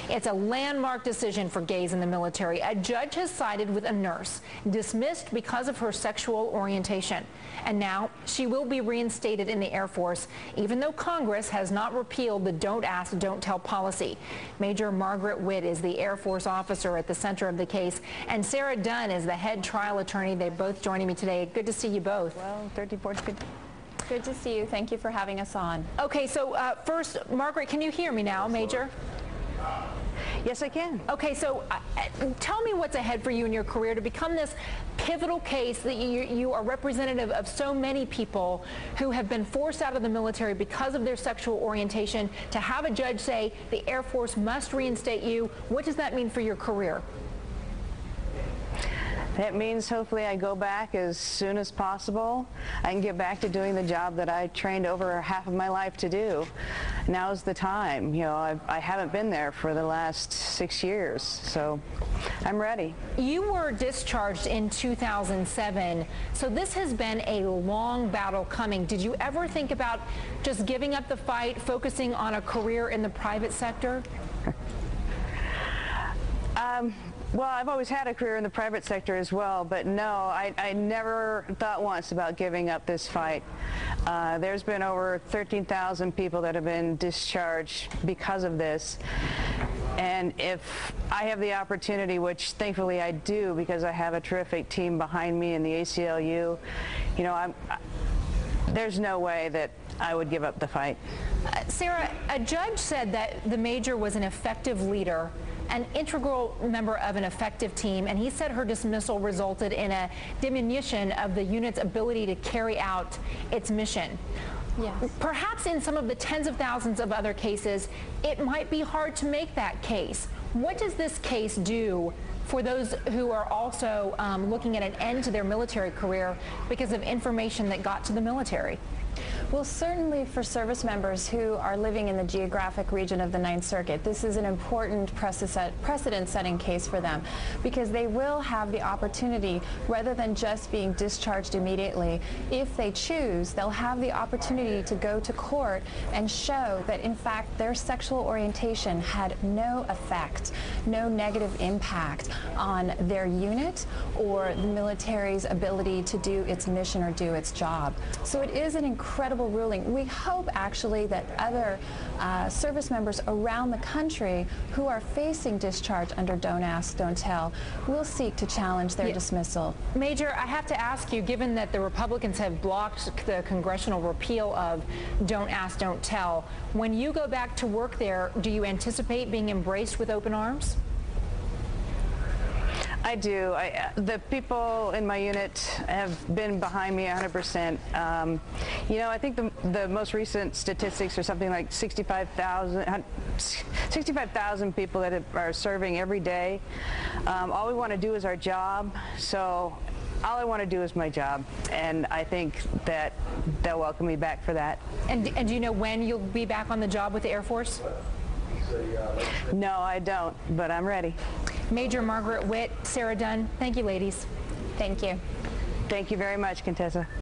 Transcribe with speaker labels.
Speaker 1: It's a landmark decision for gays in the military. A judge has sided with a nurse, dismissed because of her sexual orientation. And now she will be reinstated in the Air Force, even though Congress has not repealed the Don't Ask, Don't Tell policy. Major Margaret Witt is the Air Force officer at the center of the case, and Sarah Dunn is the head trial attorney. They're both joining me today. Good to see you both.
Speaker 2: Well, 34's good. Good to see you. Thank you for having us on.
Speaker 1: Okay, so first, Margaret, can you hear me now, Major?
Speaker 2: Yes, I can.
Speaker 1: Okay, so tell me what's ahead for you in your career to become this pivotal case that you are representative of so many people who have been forced out of the military because of their sexual orientation. To have a judge say the Air Force must reinstate you, what does that mean for your career?
Speaker 2: That means hopefully I go back as soon as possible. I can get back to doing the job that I trained over half of my life to do. Now's the time. You know, I haven't been there for the last 6 years, so I'm ready. You
Speaker 1: were discharged in 2007, so this has been a long battle coming. Did you ever think about just giving up the fight, focusing on a career in the private sector?
Speaker 2: Well, I've always had a career in the private sector as well, but no, I never thought once about giving up this fight. There's been over 13,000 people that have been discharged because of this. And if I have the opportunity, which thankfully I do because I have a terrific team behind me in the ACLU, you know, there's no way that I would give up the fight.
Speaker 1: Sarah, a judge said that the Major was an effective leader, an integral member of an effective team, and he said her dismissal resulted in a diminution of the unit's ability to carry out its mission.
Speaker 2: Yes.
Speaker 1: Perhaps in some of the tens of thousands of other cases, it might be hard to make that case. What does this case do for those who are also looking at an end to their military career because of information that got to the military?
Speaker 3: Well, certainly for service members who are living in the geographic region of the Ninth Circuit, this is an important precedent-setting case for them because they will have the opportunity, rather than just being discharged immediately, if they choose, they'll have the opportunity to go to court and show that, in fact, their sexual orientation had no effect, no negative impact on their unit or the military's ability to do its mission or do its job. So it is an incredible ruling. We hope actually that other service members around the country who are facing discharge under Don't Ask, Don't Tell will seek to challenge their dismissal.
Speaker 1: Major, I have to ask you, given that the Republicans have blocked the congressional repeal of Don't Ask, Don't Tell, when you go back to work there, do you anticipate being embraced with open arms?
Speaker 2: I do. The people in my unit have been behind me 100%. You know, I think the most recent statistics are something like 65,000 people that are serving every day. All we want to do is our job, so all I want to do is my job, and I think that they'll welcome me back for that.
Speaker 1: And do you know when you'll be back on the job with the Air Force?
Speaker 2: No, I don't, but I'm ready.
Speaker 1: Major Margaret Witt, Sarah Dunn, thank you, ladies.
Speaker 3: Thank you.
Speaker 2: Thank you very much, Contessa.